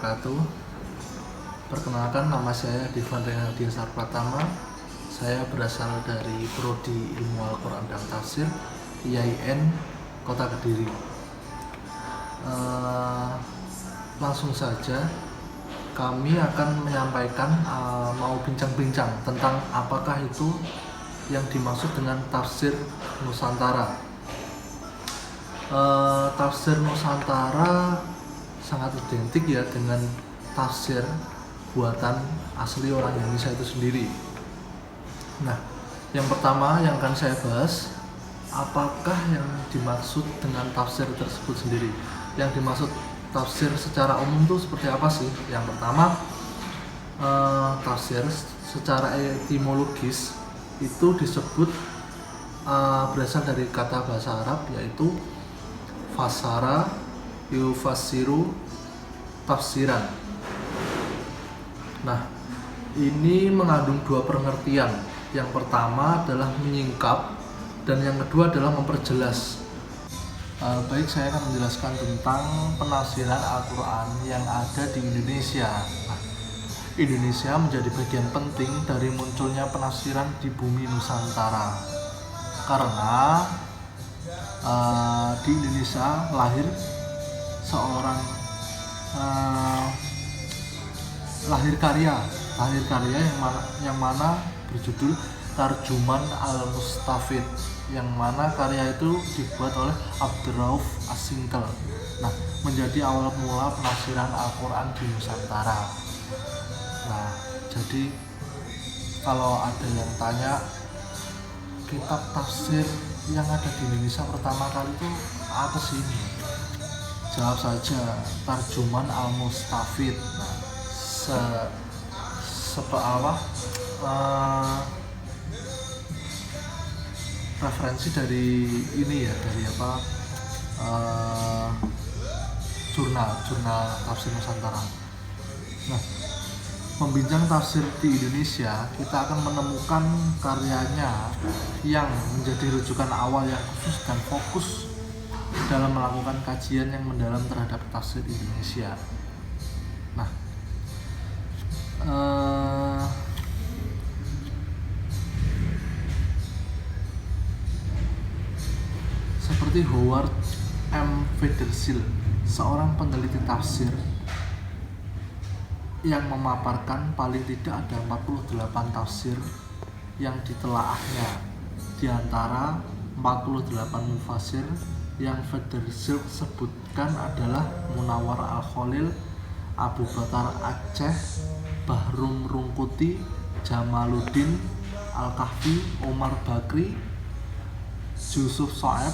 wabarakatuh. Perkenalkan, nama saya Divan Renaldi Sarpratama. Saya berasal dari Prodi Ilmu Al-Quran dan Tafsir IAIN Kota Kediri. Langsung saja kami akan menyampaikan, mau bincang-bincang tentang apakah itu yang dimaksud dengan tafsir Nusantara. Tafsir Nusantara sangat identik ya dengan tafsir buatan asli orang Indonesia itu sendiri. Nah, yang pertama yang akan saya bahas, apakah yang dimaksud dengan tafsir tersebut sendiri? Yang dimaksud tafsir secara umum itu seperti apa sih? Yang pertama, tafsir secara etimologis itu disebut berasal dari kata bahasa Arab, yaitu fasara yufassiru tafsiran. Nah, ini mengandung dua pengertian. Yang pertama adalah menyingkap, dan yang kedua adalah memperjelas. Baik, saya akan menjelaskan tentang penafsiran Al-Quran yang ada di Indonesia. Nah, Indonesia menjadi bagian penting dari munculnya penafsiran di bumi Nusantara, karena di Indonesia lahir seorang lahir karya yang mana berjudul Tarjuman Al-Mustafid, yang mana karya itu dibuat oleh Abdurrauf As-Singkel. Nah, menjadi awal mula penafsiran Al-Quran di Nusantara. Nah, jadi kalau ada yang tanya, kitab tafsir yang ada di Indonesia pertama kali itu apa sih? Jawab saja, Tarjuman Al-Mustafid. Nah, referensi dari ini ya, dari jurnal tafsir Nusantara. Nah, membincang tafsir di Indonesia, kita akan menemukan karyanya yang menjadi rujukan awal yang khusus dan fokus dalam melakukan kajian yang mendalam terhadap tafsir Indonesia. Nah, seperti Howard M. Federsil, seorang peneliti tafsir yang memaparkan paling tidak ada 48 tafsir yang ditelaahnya. Di antara 48 mufassir yang Federsil sebutkan adalah Munawwar Al-Khalil, Abu Bakar Aceh, Bahrum Rungkuti, Jamaluddin Al-Kahfi, Omar Bakri, Yusuf Soeb,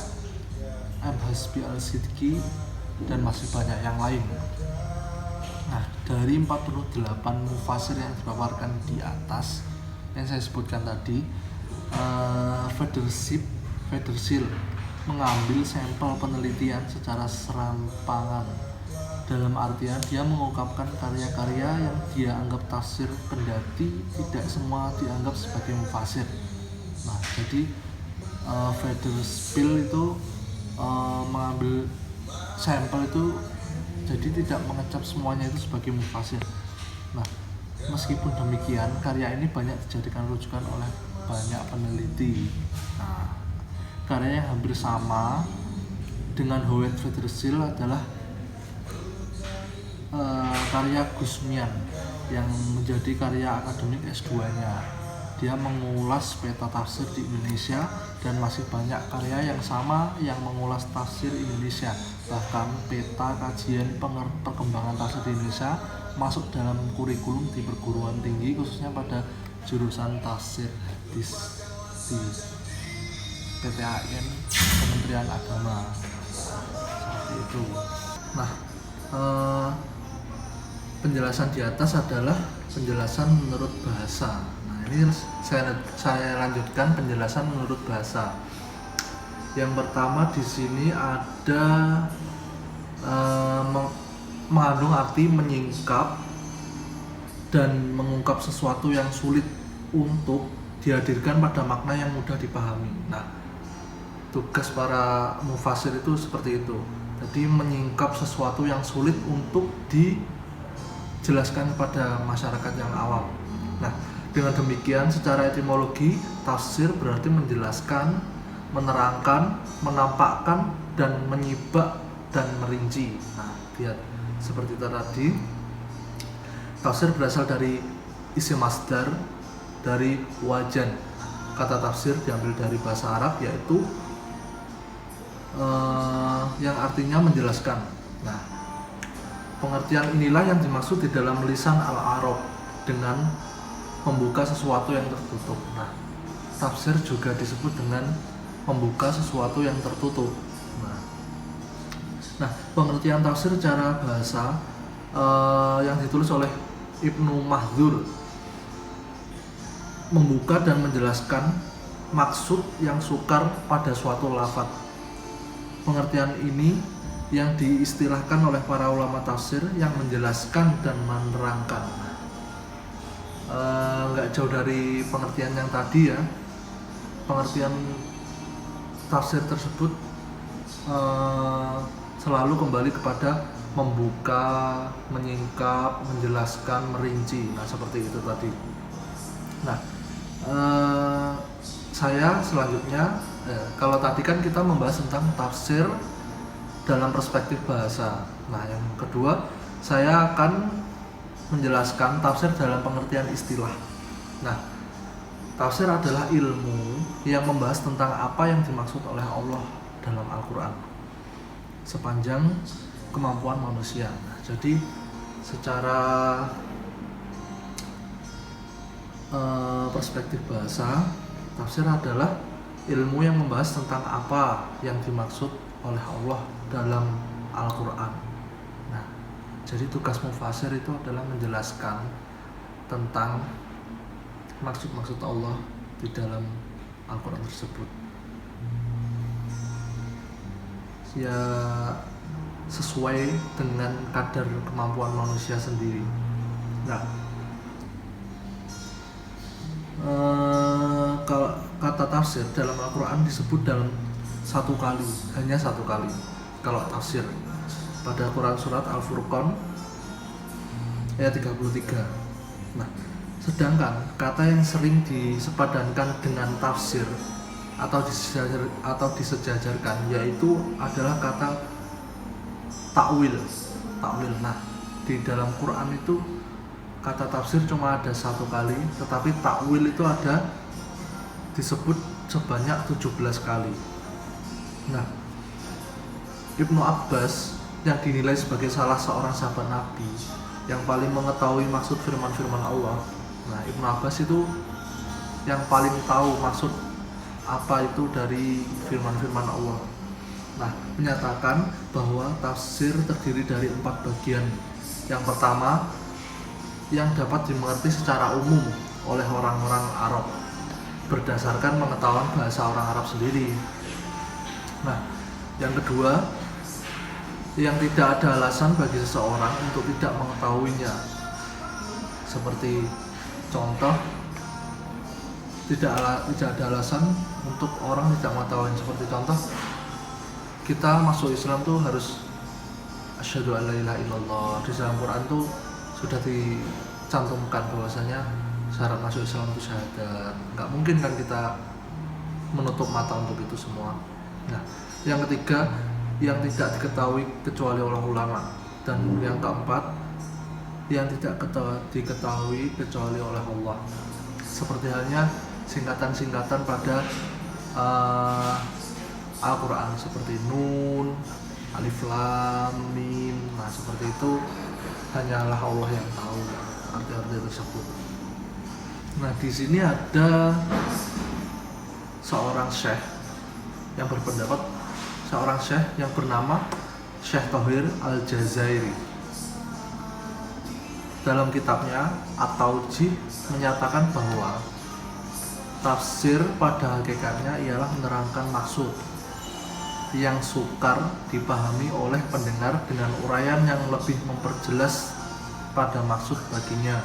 M. Hasbi Al-Sidki, dan masih banyak yang lain. Nah, dari 48 mufassir yang dipaparkan di atas yang saya sebutkan tadi, Federsil mengambil sampel penelitian secara serampangan. Dalam artian dia mengungkapkan karya-karya yang dia anggap tafsir, kendati tidak semua dianggap sebagai mufassir. Nah, jadi Federsil itu mengambil sampel itu, jadi tidak mengecap semuanya itu sebagai mufassir. Nah, meskipun demikian, karya ini banyak dijadikan rujukan oleh banyak peneliti. Nah, karya yang hampir sama dengan Howard Federsil adalah karya Gusmian yang menjadi karya akademik S2-nya. Dia mengulas peta tafsir di Indonesia, dan masih banyak karya yang sama yang mengulas tafsir Indonesia. Bahkan peta kajian perkembangan tafsir di Indonesia masuk dalam kurikulum di perguruan tinggi, khususnya pada jurusan tafsir di PTAIN Kementerian Agama, seperti itu. Nah, penjelasan di atas adalah penjelasan menurut bahasa. Nah, ini saya lanjutkan penjelasan menurut bahasa. Yang pertama di sini ada mengandung arti menyingkap dan mengungkap sesuatu yang sulit untuk dihadirkan pada makna yang mudah dipahami. Nah, tugas para mufassir itu seperti itu. Jadi menyingkap sesuatu yang sulit untuk jelaskan kepada masyarakat yang awam. Nah, dengan demikian secara etimologi tafsir berarti menjelaskan, menerangkan, menampakkan, dan menyibak dan merinci. Nah, lihat seperti tadi, tafsir berasal dari isim masdar dari wajan. Kata tafsir diambil dari bahasa Arab yaitu yang artinya menjelaskan. Nah, pengertian inilah yang dimaksud di dalam lisan Al-Arab dengan membuka sesuatu yang tertutup. Nah, tafsir juga disebut dengan membuka sesuatu yang tertutup. Nah, pengertian tafsir secara bahasa yang ditulis oleh Ibnu Mahdzur, membuka dan menjelaskan maksud yang sukar pada suatu lafaz. Pengertian ini yang diistilahkan oleh para ulama tafsir yang menjelaskan dan menerangkan. Nggak jauh dari pengertian yang tadi ya. Pengertian tafsir tersebut selalu kembali kepada membuka, menyingkap, menjelaskan, merinci. Nah, seperti itu tadi. Nah, saya selanjutnya, kalau tadi kan kita membahas tentang tafsir dalam perspektif bahasa. Nah, yang kedua, saya akan menjelaskan tafsir dalam pengertian istilah. Nah, tafsir adalah ilmu yang membahas tentang apa yang dimaksud oleh Allah dalam Al-Quran sepanjang kemampuan manusia. Nah, jadi secara perspektif bahasa, tafsir adalah ilmu yang membahas tentang apa yang dimaksud oleh Allah dalam Al-Quran. Nah, jadi tugas mufasir itu adalah menjelaskan tentang maksud-maksud Allah di dalam Al-Quran tersebut. Ya, sesuai dengan kadar kemampuan manusia sendiri. Nah, kalau kata tafsir dalam Al-Quran disebut dalam satu kali, hanya satu kali. Kalau tafsir pada Quran surat Al-Furqan ayat 33. Nah, sedangkan kata yang sering disepadankan dengan tafsir atau disejajarkan yaitu adalah kata takwil. Nah, di dalam Quran itu kata tafsir cuma ada satu kali, tetapi takwil itu ada disebut sebanyak 17 kali. Nah, Ibnu Abbas yang dinilai sebagai salah seorang sahabat Nabi yang paling mengetahui maksud firman-firman Allah. Nah, Ibnu Abbas itu yang paling tahu maksud apa itu dari firman-firman Allah. Nah, menyatakan bahwa tafsir terdiri dari 4 bagian. Yang pertama, yang dapat dimengerti secara umum oleh orang-orang Arab berdasarkan pengetahuan bahasa orang Arab sendiri. Nah, yang kedua, yang tidak ada alasan bagi seseorang untuk tidak mengetahuinya. Seperti contoh, tidak ada alasan untuk orang tidak mengetahui. Seperti contoh, kita masuk Islam tuh harus asyhadu alla ilaha illallah. Di dalam Quran tuh sudah dicantumkan bahwasanya syarat masuk Islam itu syahadat. Nggak mungkin kan kita menutup mata untuk itu semua. Nah, yang ketiga, yang tidak diketahui kecuali oleh ulama. Dan yang keempat, yang tidak diketahui kecuali oleh Allah. Seperti halnya singkatan-singkatan pada Al-Quran seperti Nun, Alif Lam Mim. Nah, seperti itu hanyalah Allah yang tahu arti-arti tersebut. Nah, di sini ada seorang syekh yang berpendapat, seorang syekh yang bernama Syekh Thohir Al-Jazairi. Dalam kitabnya At-Taujih menyatakan bahwa tafsir pada hakikatnya ialah menerangkan maksud yang sukar dipahami oleh pendengar dengan uraian yang lebih memperjelas pada maksud baginya,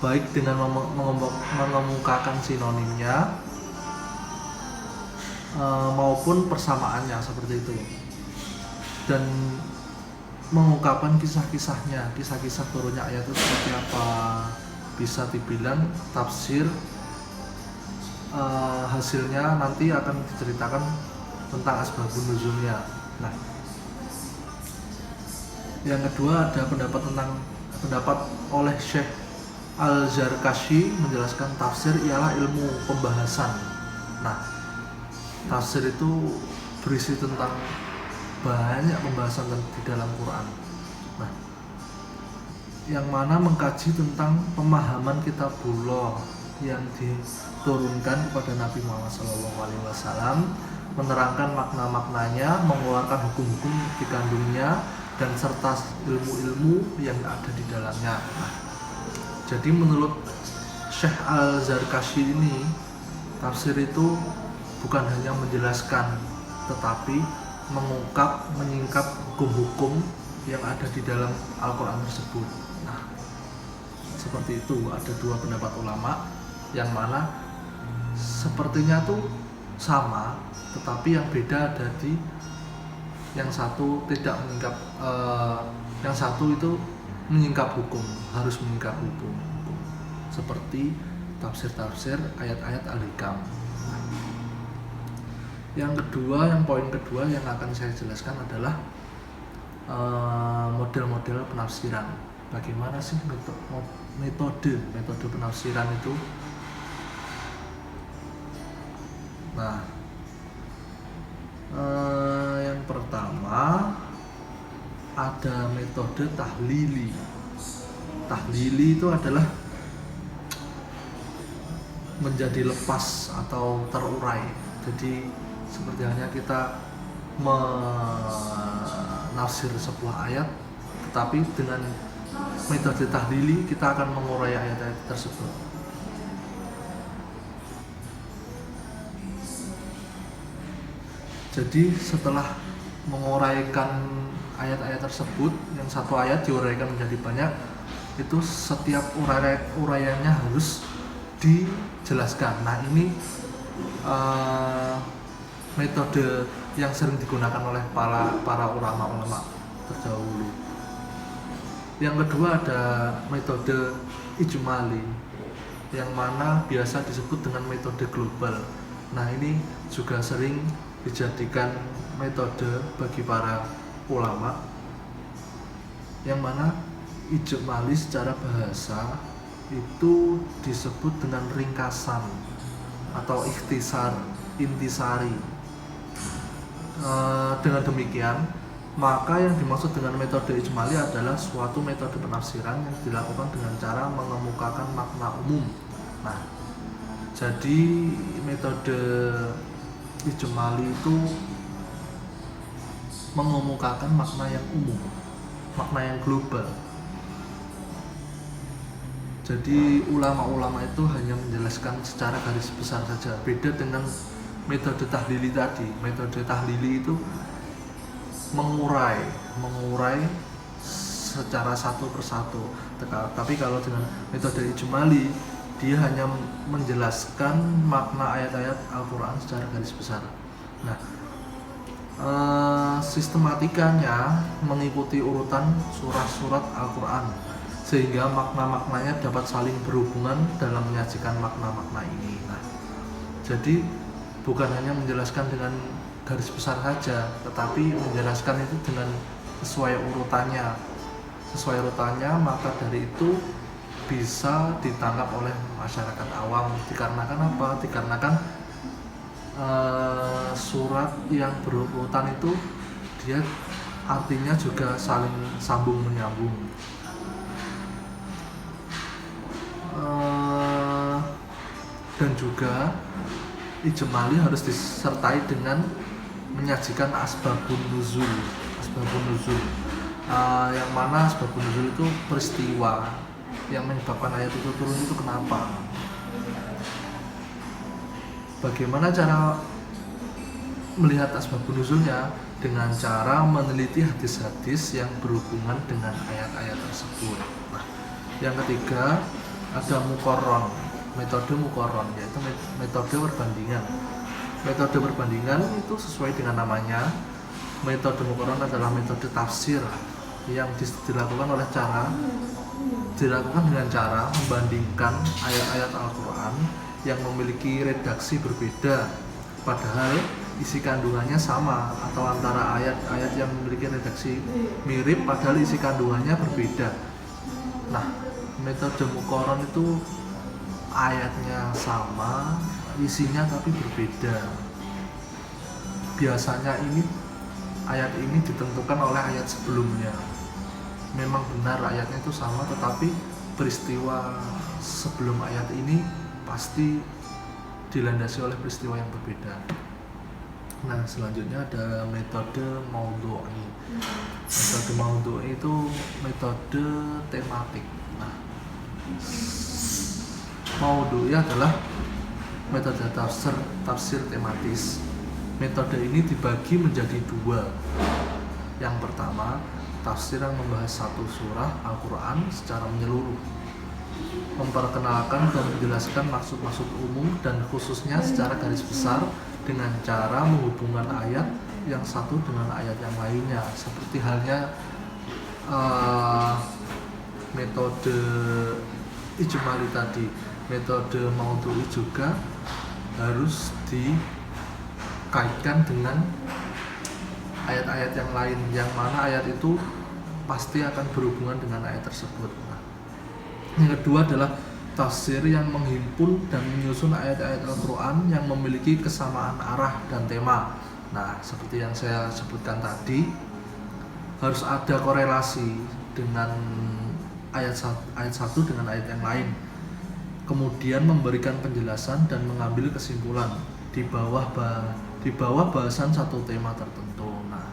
baik dengan mengemukakan sinonimnya maupun persamaannya, seperti itu. Dan mengungkapkan kisah-kisahnya, kisah-kisah turunnya ayat itu seperti apa. Bisa dibilang tafsir hasilnya nanti akan diceritakan tentang asbabun nuzulnya. Nah, yang kedua ada pendapat oleh Syekh Al-Zarkashi menjelaskan tafsir ialah ilmu pembahasan. Nah, tafsir itu berisi tentang banyak pembahasan di dalam Quran. Nah, yang mana mengkaji tentang pemahaman kitabullah yang diturunkan kepada Nabi Muhammad SAW, menerangkan makna-maknanya, mengeluarkan hukum-hukum dikandungnya, dan serta ilmu-ilmu yang ada di dalamnya. Nah, jadi menurut Syekh Al-Zarkashi ini, tafsir itu bukan hanya menjelaskan, tetapi mengungkap, menyingkap hukum-hukum yang ada di dalam Al-Quran tersebut. Nah, seperti itu. Ada dua pendapat ulama yang mana sepertinya tuh sama, tetapi yang beda ada di yang satu tidak menyingkap, yang satu itu menyingkap hukum, harus menyingkap hukum, seperti tafsir ayat-ayat Al-Hikam. Yang kedua, poin kedua yang akan saya jelaskan adalah model-model penafsiran. Bagaimana sih metode penafsiran itu? Nah, yang pertama ada metode tahlili. Tahlili itu adalah menjadi lepas atau terurai. Jadi seperti hanya kita menafsir sebuah ayat, tetapi dengan metode tahlili kita akan mengurai ayat-ayat tersebut. Jadi setelah menguraikan ayat-ayat tersebut, yang satu ayat diuraikan menjadi banyak, itu setiap uraiannya harus dijelaskan. Nah, ini metode yang sering digunakan oleh para ulama-ulama terdahulu. Yang kedua ada metode ijmali, yang mana biasa disebut dengan metode global. Nah, ini juga sering dijadikan metode bagi para ulama, yang mana ijmali secara bahasa itu disebut dengan ringkasan atau ikhtisar, intisari. Dengan demikian, maka yang dimaksud dengan metode ijmali adalah suatu metode penafsiran yang dilakukan dengan cara mengemukakan makna umum. Nah, jadi metode ijmali itu mengemukakan makna yang umum, makna yang global. Jadi ulama-ulama itu hanya menjelaskan secara garis besar saja. Beda dengan metode tahlili tadi. Metode tahlili itu mengurai secara satu persatu. Tapi kalau dengan metode ijmali, dia hanya menjelaskan makna ayat-ayat Al-Quran secara garis besar. Nah, sistematikanya mengikuti urutan surah-surat Al-Quran, sehingga makna-maknanya dapat saling berhubungan dalam menyajikan makna-makna ini. Nah, jadi bukan hanya menjelaskan dengan garis besar saja, tetapi menjelaskan itu dengan sesuai urutannya. Sesuai urutannya, maka dari itu bisa ditangkap oleh masyarakat awam. Dikarenakan apa? Dikarenakan surat yang berurutan itu dia artinya juga saling sambung menyambung. Dan juga ijmali harus disertai dengan menyajikan asbabun nuzul. Yang mana asbabun nuzul itu peristiwa yang menyebabkan ayat itu turun itu kenapa. Bagaimana cara melihat asbabun nuzulnya? Dengan cara meneliti hadis-hadis yang berhubungan dengan ayat-ayat tersebut. Nah, yang ketiga ada muqarron, metode muqarron, yaitu metode perbandingan. Metode perbandingan itu sesuai dengan namanya. Metode muqarron adalah metode tafsir yang dilakukan dengan cara membandingkan ayat-ayat Al-Quran yang memiliki redaksi berbeda padahal isi kandungannya sama, atau antara ayat-ayat yang memiliki redaksi mirip padahal isi kandungannya berbeda. Nah, metode muqaron itu ayatnya sama, isinya tapi berbeda. Biasanya ayat ini ditentukan oleh ayat sebelumnya. Memang benar ayatnya itu sama, tetapi peristiwa sebelum ayat ini pasti dilandasi oleh peristiwa yang berbeda. Nah, selanjutnya ada metode maudhu'i. Metode maudhu'i itu metode tematik. Nah, maudhu'i adalah metode tafsir tematis. Metode ini dibagi menjadi dua. Yang pertama, tafsir yang membahas satu surah Al-Quran secara menyeluruh, memperkenalkan dan menjelaskan maksud-maksud umum dan khususnya secara garis besar dengan cara menghubungkan ayat yang satu dengan ayat yang lainnya, seperti halnya metode ijmali tadi. Metode maudhu'i juga harus dikaitkan dengan ayat-ayat yang lain, yang mana ayat itu pasti akan berhubungan dengan ayat tersebut. Yang kedua adalah tafsir yang menghimpun dan menyusun ayat-ayat Al-Quran yang memiliki kesamaan arah dan tema. Nah, seperti yang saya sebutkan tadi, harus ada korelasi dengan ayat satu dengan ayat yang lain. Kemudian memberikan penjelasan dan mengambil kesimpulan di bawah bahasan satu tema tertentu. Nah,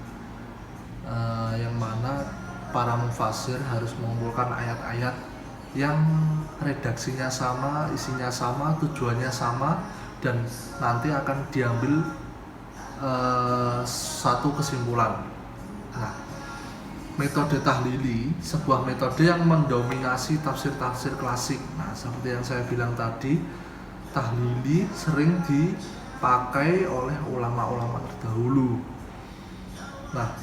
yang mana para mufasir harus mengumpulkan ayat-ayat yang redaksinya sama, isinya sama, tujuannya sama, dan nanti akan diambil satu kesimpulan. Nah, metode tahlili, sebuah metode yang mendominasi tafsir-tafsir klasik. Nah, seperti yang saya bilang tadi, tahlili sering dipakai oleh ulama-ulama terdahulu. Nah,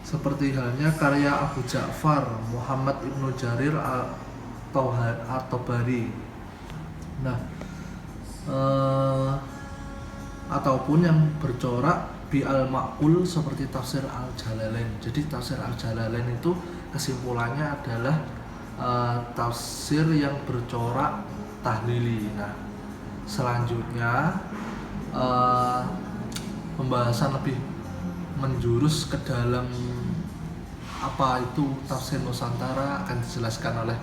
seperti halnya karya Abu Ja'far Muhammad Ibnu Jarir At-Tabari. Nah, ataupun yang bercorak bi al-ma'qul seperti tafsir Al-Jalalain. Jadi tafsir Al-Jalalain itu kesimpulannya adalah tafsir yang bercorak tahlili. Nah, selanjutnya pembahasan lebih menjurus ke dalam apa itu tafsir Nusantara akan dijelaskan oleh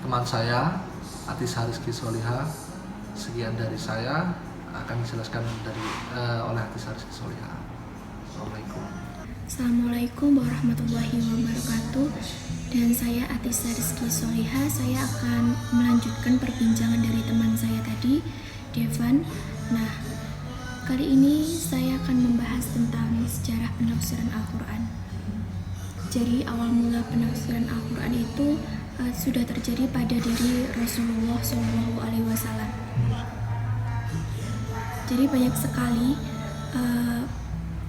teman saya Atis Harizky Sholiha. Sekian dari saya, akan dijelaskan oleh Atis Harizky Sholiha. Assalamualaikum warahmatullahi wabarakatuh. Dan saya Atis Harizky Sholiha. Saya akan melanjutkan perbincangan dari teman saya tadi, Devan. Nah, kali ini saya akan membahas tentang sejarah penafsiran Al-Quran. Jadi awal mula penafsiran Al-Quran itu sudah terjadi pada diri Rasulullah SAW. Jadi banyak sekali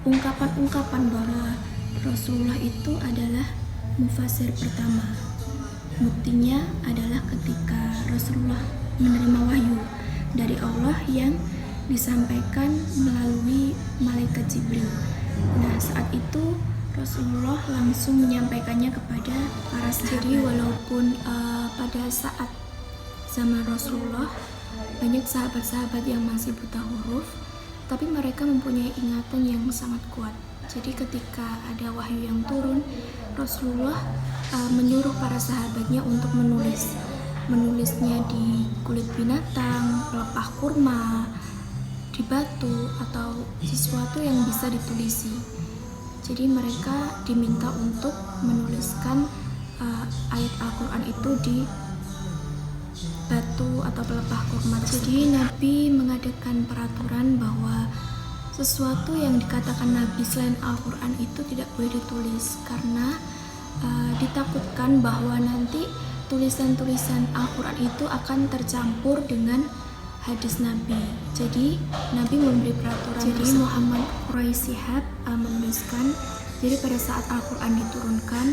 ungkapan-ungkapan bahwa Rasulullah itu adalah mufasir pertama. Buktinya adalah ketika Rasulullah menerima wahyu dari Allah yang disampaikan melalui malaikat Jibril. Nah, saat itu Rasulullah langsung menyampaikannya kepada para sahabat. Jadi walaupun pada saat zaman Rasulullah banyak sahabat-sahabat yang masih buta huruf, tapi mereka mempunyai ingatan yang sangat kuat. Jadi ketika ada wahyu yang turun, Rasulullah menyuruh para sahabatnya untuk menulisnya di kulit binatang, pelepah kurma, di batu, atau sesuatu yang bisa ditulisi. Jadi mereka diminta untuk menuliskan ayat Al-Quran itu di batu atau pelepah kurma. Jadi Nabi mengadakan peraturan bahwa sesuatu yang dikatakan Nabi selain Al-Quran itu tidak boleh ditulis, karena ditakutkan bahwa nanti tulisan-tulisan Al-Quran itu akan tercampur dengan hadis Nabi. Jadi Nabi memberi peraturan. Jadi Muhammad Quraisy Shihab menuliskan, jadi pada saat Al-Quran diturunkan,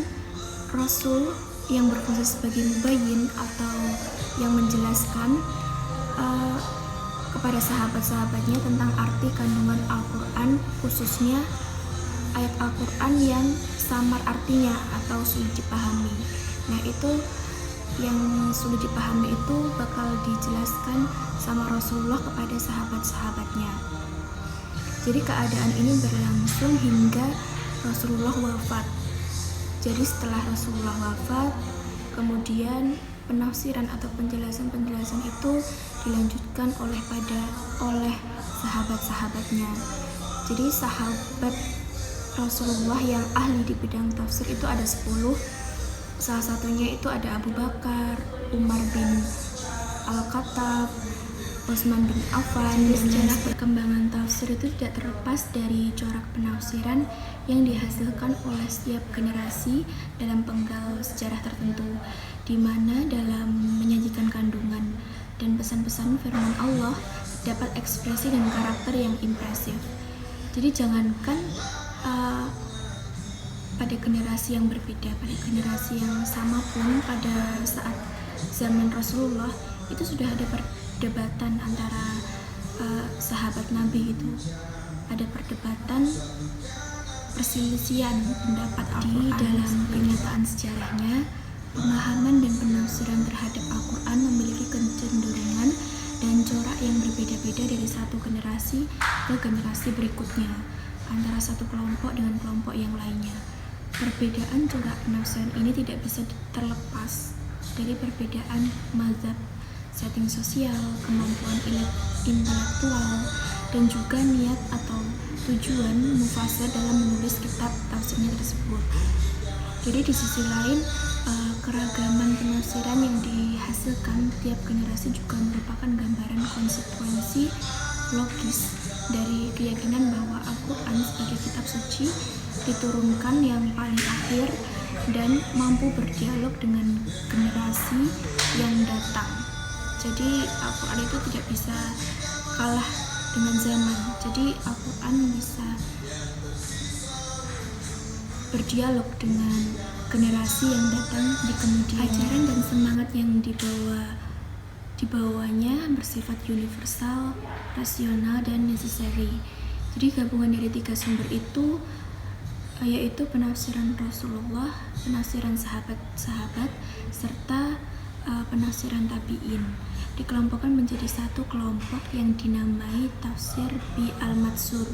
Rasul yang berfungsi sebagai mubayyin atau yang menjelaskan kepada sahabat-sahabatnya tentang arti kandungan Al-Quran, khususnya ayat Al-Quran yang samar artinya atau sulit dipahami. Nah, itu yang sulit dipahami itu bakal dijelaskan sama Rasulullah kepada sahabat-sahabatnya. Jadi keadaan ini berlangsung hingga Rasulullah wafat. Jadi setelah Rasulullah wafat, kemudian penafsiran atau penjelasan-penjelasan itu dilanjutkan oleh sahabat-sahabatnya. Jadi sahabat Rasulullah yang ahli di bidang tafsir itu ada 10. Salah satunya itu ada Abu Bakar, Umar bin Al-Khattab, Utsman bin Affan. Jadi sejarah perkembangan tafsir itu tidak terlepas dari corak penafsiran yang dihasilkan oleh setiap generasi dalam penggal sejarah tertentu, di mana dalam menyajikan kandungan dan pesan-pesan firman Allah dapat ekspresi dan karakter yang impresif. Jadi jangankan pada generasi yang berbeda, pada generasi yang sama pun, pada saat zaman Rasulullah itu sudah ada perdebatan antara sahabat Nabi itu. Ada perdebatan, perselisihan pendapat Al-Quran. Dalam kenyataan sejarahnya, pemahaman dan penafsiran terhadap Al-Quran memiliki kecenderungan dan corak yang berbeda-beda dari satu generasi ke generasi berikutnya, antara satu kelompok dengan kelompok yang lainnya. Perbedaan corak penafsiran ini tidak bisa terlepas dari perbedaan mazhab, setting sosial, kemampuan intelektual, dan juga niat atau tujuan mufasir dalam menulis kitab tafsirnya tersebut. Jadi di sisi lain, keragaman penafsiran yang dihasilkan tiap generasi juga merupakan gambaran konsekuensi logis dari keyakinan bahwa Al-Quran sebagai kitab suci diturunkan yang paling akhir dan mampu berdialog dengan generasi yang datang. Jadi Al-Quran itu tidak bisa kalah dengan zaman. Jadi Al-Quran bisa berdialog dengan generasi yang datang di kemudian. Ajaran dan semangat yang dibawanya bersifat universal, rasional, dan necessary. Jadi gabungan dari 3 sumber itu yaitu penafsiran Rasulullah, penafsiran sahabat-sahabat, serta penafsiran tabi'in dikelompokkan menjadi satu kelompok yang dinamai tafsir bi al-matsur.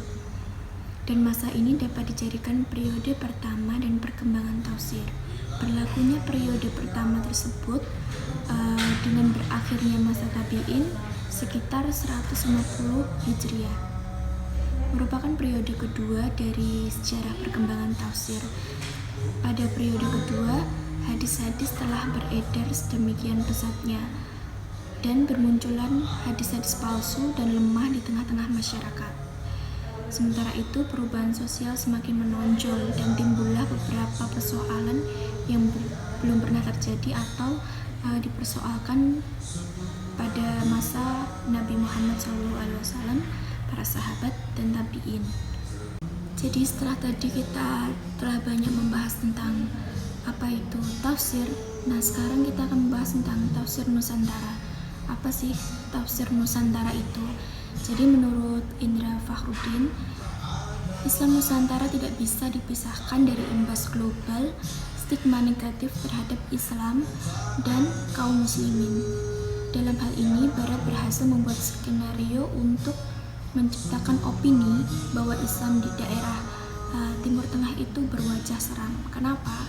Dan masa ini dapat dijadikan periode pertama dan perkembangan tafsir. Berlakunya periode pertama tersebut dengan berakhirnya masa tabi'in sekitar 150 Hijriah merupakan periode kedua dari sejarah perkembangan tafsir. Pada periode kedua, hadis-hadis telah beredar sedemikian pesatnya dan bermunculan hadis-hadis palsu dan lemah di tengah-tengah masyarakat. Sementara itu, perubahan sosial semakin menonjol dan timbullah beberapa persoalan yang belum pernah terjadi atau dipersoalkan pada masa Nabi Muhammad SAW, para sahabat dan tabi'in. Jadi setelah tadi kita telah banyak membahas tentang apa itu tafsir, nah sekarang kita akan membahas tentang tafsir Nusantara. Apa sih tafsir Nusantara itu? Jadi menurut Indra Fakhruddin, Islam Nusantara tidak bisa dipisahkan dari imbas global stigma negatif terhadap Islam dan kaum muslimin. Dalam hal ini, Barat berhasil membuat skenario untuk menciptakan opini bahwa Islam di daerah Timur Tengah itu berwajah seram. Kenapa?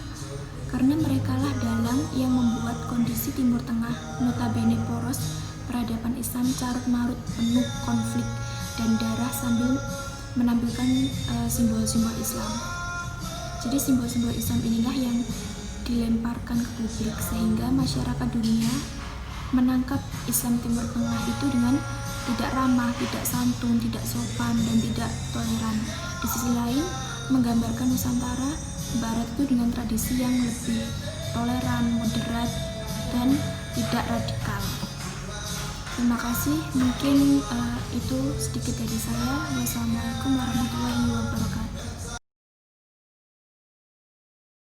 Karena merekalah dalang yang membuat kondisi Timur Tengah notabene poros peradaban Islam carut-marut penuh konflik dan darah sambil menampilkan simbol-simbol Islam. Jadi simbol-simbol Islam inilah yang dilemparkan ke publik sehingga masyarakat dunia menangkap Islam Timur Tengah itu dengan tidak ramah, tidak santun, tidak sopan, dan tidak toleran. Di sisi lain, menggambarkan Nusantara Barat itu dengan tradisi yang lebih toleran, moderat, dan tidak radikal. Terima kasih, mungkin itu sedikit dari saya. Wassalamualaikum warahmatullahi wabarakatuh.